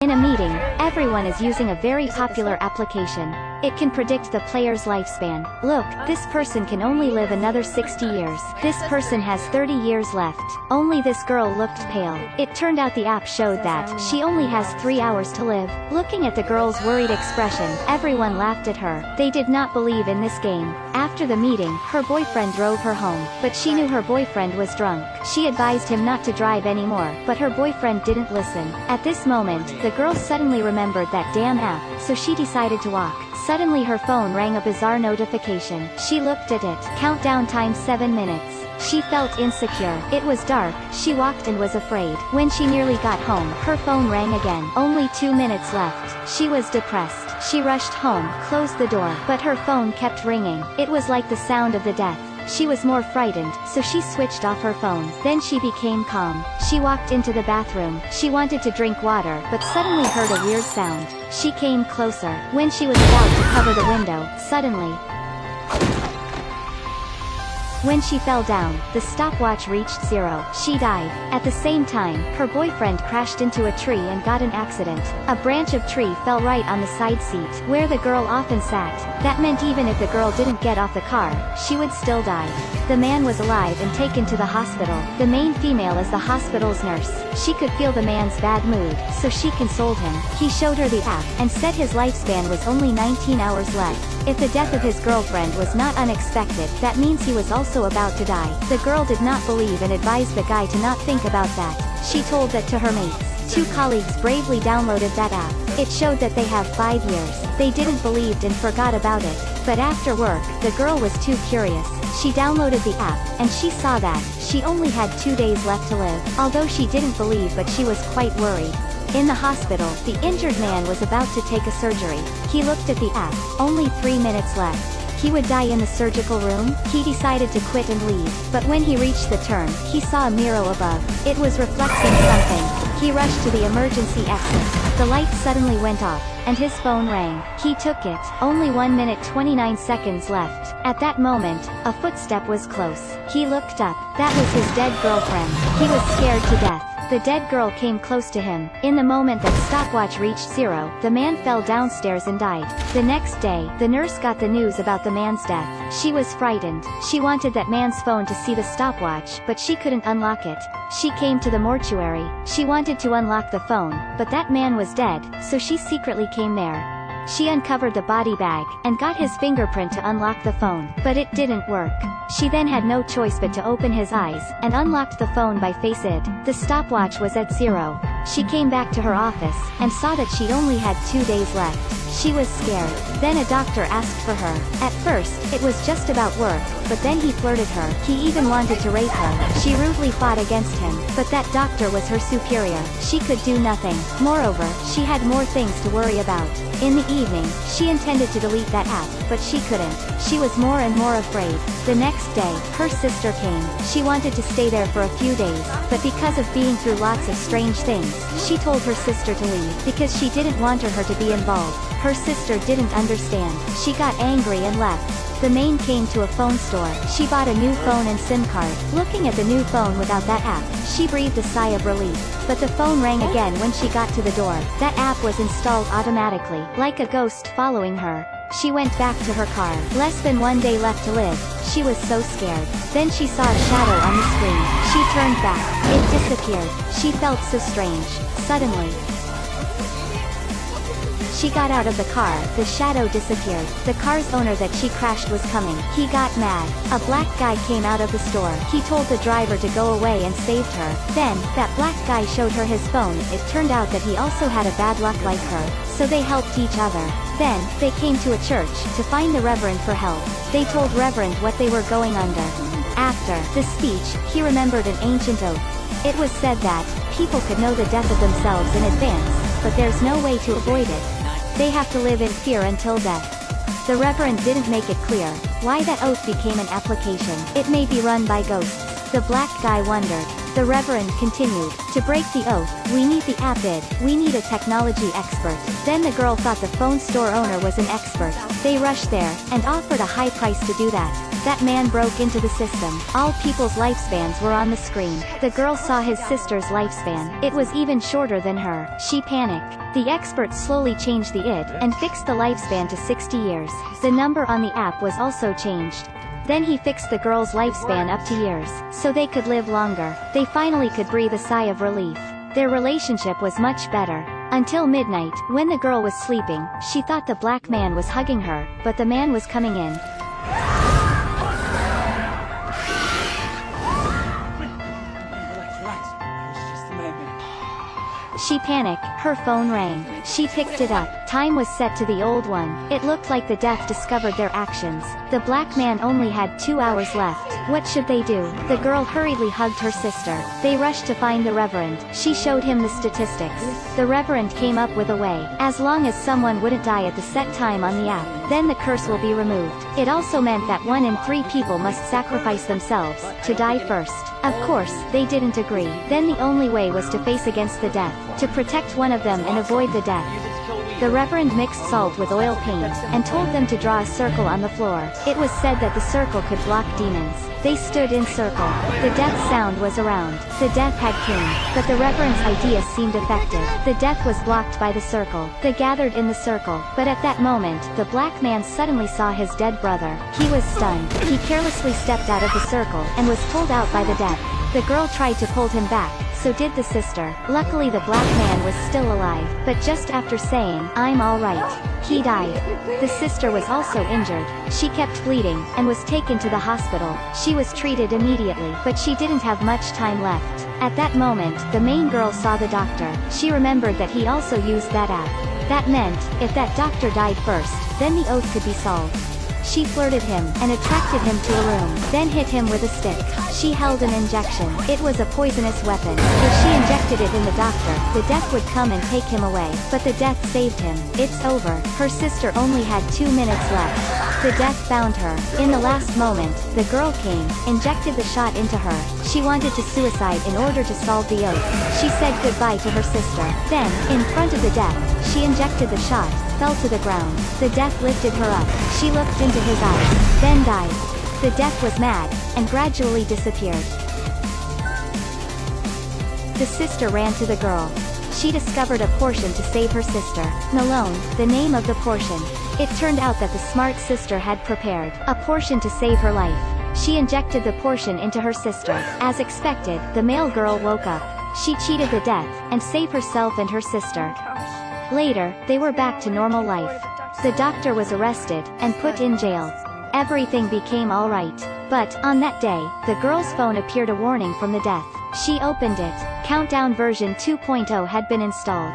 In a meeting, everyone is using a very popular application. It can predict the player's lifespan. Look, this person can only live another 60 years. This person has 30 years left. Only this girl looked pale. It turned out the app showed that she only has 3 hours to live. Looking at the girl's worried expression, everyone laughed at her. They did not believe in this game. After the meeting, her boyfriend drove her home, but she knew her boyfriend was drunk. She advised him not to drive anymore, but her boyfriend didn't listen. At this moment, the girl suddenly remembered that damn app, so she decided to walk. Suddenly her phone rang a bizarre notification. She looked at it. Countdown time 7 minutes. She felt insecure. It was dark. She walked and was afraid. When she nearly got home, her phone rang again. Only 2 minutes left. She was depressed. She rushed home, closed the door, but her phone kept ringing. It was like the sound of the death. She was more frightened, so she switched off her phone. Then she became calm. She walked into the bathroom. She wanted to drink water, but suddenly heard a weird sound. She came closer. When she was about to cover the window, suddenly, when she fell down, the stopwatch reached 0. She died. At the same time, her boyfriend crashed into a tree and got an accident. A branch of tree fell right on the side seat, where the girl often sat. That meant even if the girl didn't get off the car, she would still die. The man was alive and taken to the hospital. The main female is the hospital's nurse. She could feel the man's bad mood, so she consoled him. He showed her the app, and said his lifespan was only 19 hours left. If the death of his girlfriend was not unexpected, that means he was also about to die. The girl did not believe and advised the guy to not think about that. She told that to her mates. 2 colleagues bravely downloaded that app. It showed that they have 5 years. They didn't believe and forgot about it. But after work, the girl was too curious. She downloaded the app, and she saw that she only had 2 days left to live. Although she didn't believe, but she was quite worried. In the hospital, the injured man was about to take a surgery. He looked at the app. Only 3 minutes left. He would die in the surgical room. He decided to quit and leave. But when he reached the turn, he saw a mirror above. It was reflecting something. He rushed to the emergency exit. The light suddenly went off, and his phone rang. He took it. Only 1 minute 29 seconds left. At that moment, a footstep was close. He looked up. That was his dead girlfriend. He was scared to death. The dead girl came close to him. In the moment that stopwatch reached 0, the man fell downstairs and died. The next day, the nurse got the news about the man's death. She was frightened. She wanted that man's phone to see the stopwatch, but she couldn't unlock it. She came to the mortuary. She wanted to unlock the phone, but that man was dead, so she secretly came there. She uncovered the body bag, and got his fingerprint to unlock the phone, but it didn't work. She then had no choice but to open his eyes, and unlocked the phone by Face ID. The stopwatch was at 0. She came back to her office, and saw that she only had 2 days left. She was scared. Then a doctor asked for her. At first, it was just about work, but then he flirted her. He even wanted to rape her. She rudely fought against him, but that doctor was her superior. She could do nothing. Moreover, she had more things to worry about. In the evening, she intended to delete that app, but she couldn't. She was more and more afraid. The next day, her sister came. She wanted to stay there for a few days, but because of being through lots of strange things, she told her sister to leave, because she didn't want her to be involved. Her sister didn't understand. She got angry and left. The maid came to a phone store. She bought a new phone and SIM card. Looking at the new phone without that app, she breathed a sigh of relief. But the phone rang again when she got to the door. That app was installed automatically, like a ghost following her. She went back to her car. Less than 1 day left to live. She was so scared. Then she saw a shadow on the screen. She turned back. It disappeared. She felt so strange. Suddenly, she got out of the car. The shadow disappeared. The car's owner that she crashed was coming. He got mad. A black guy came out of the store. He told the driver to go away and saved her. Then, that black guy showed her his phone. It turned out that he also had a bad luck like her. So they helped each other. Then, they came to a church, to find the reverend for help. They told Reverend what they were going under. After the speech, he remembered an ancient oath. It was said that people could know the death of themselves in advance, but there's no way to avoid it. They have to live in fear until death. The Reverend didn't make it clear why that oath became an application. It may be run by ghosts. The black guy wondered. The Reverend continued, "To break the oath, we need the app id, we need a technology expert." Then the girl thought the phone store owner was an expert. They rushed there, and offered a high price to do that. That man broke into the system. All people's lifespans were on the screen. The girl saw his sister's lifespan. It was even shorter than her. She panicked. The expert slowly changed the id, and fixed the lifespan to 60 years. The number on the app was also changed. Then he fixed the girl's lifespan up to years, so they could live longer. They finally could breathe a sigh of relief. Their relationship was much better. Until midnight, when the girl was sleeping, she thought the black man was hugging her, but the man was coming in. She panicked, her phone rang. She picked it up. Time was set to the old one. It looked like the death discovered their actions. The black man only had 2 hours left. What should they do? The girl hurriedly hugged her sister. They rushed to find the Reverend. She showed him the statistics. The Reverend came up with a way. As long as someone wouldn't die at the set time on the app, then the curse will be removed. It also meant that 1 in 3 people must sacrifice themselves, to die first. Of course, they didn't agree. Then the only way was to face against the death, to protect one of them and avoid the death. The Reverend mixed salt with oil paint, and told them to draw a circle on the floor. It was said that the circle could block demons. They stood in circle. The death sound was around. The death had came, but the Reverend's idea seemed effective. The death was blocked by the circle. They gathered in the circle, but at that moment, the black man suddenly saw his dead brother. He was stunned. He carelessly stepped out of the circle, and was pulled out by the death. The girl tried to pull him back, so did the sister. Luckily the black man was still alive, but just after saying, "I'm all right," he died. The sister was also injured. She kept bleeding, and was taken to the hospital. She was treated immediately, but she didn't have much time left. At that moment, the main girl saw the doctor. She remembered that he also used that app. That meant, if that doctor died first, then the oath could be solved. She flirted him, and attracted him to a room, then hit him with a stick. She held an injection. It was a poisonous weapon. If she injected it in the doctor, the death would come and take him away. But the death saved him. It's over. Her sister only had 2 minutes left. The death found her. In the last moment, the girl came, injected the shot into her. She wanted to suicide in order to solve the oath. She said goodbye to her sister. Then, in front of the death, she injected the shot, fell to the ground. The death lifted her up. She looked into his eyes, then died. The death was mad, and gradually disappeared. The sister ran to the girl. She discovered a portion to save her sister. Malone, the name of the portion. It turned out that the smart sister had prepared a portion to save her life. She injected the portion into her sister. As expected, the male girl woke up. She cheated the death, and saved herself and her sister. Later, they were back to normal life. The doctor was arrested, and put in jail. Everything became alright. But, on that day, the girl's phone appeared a warning from the death. She opened it. Countdown version 2.0 had been installed.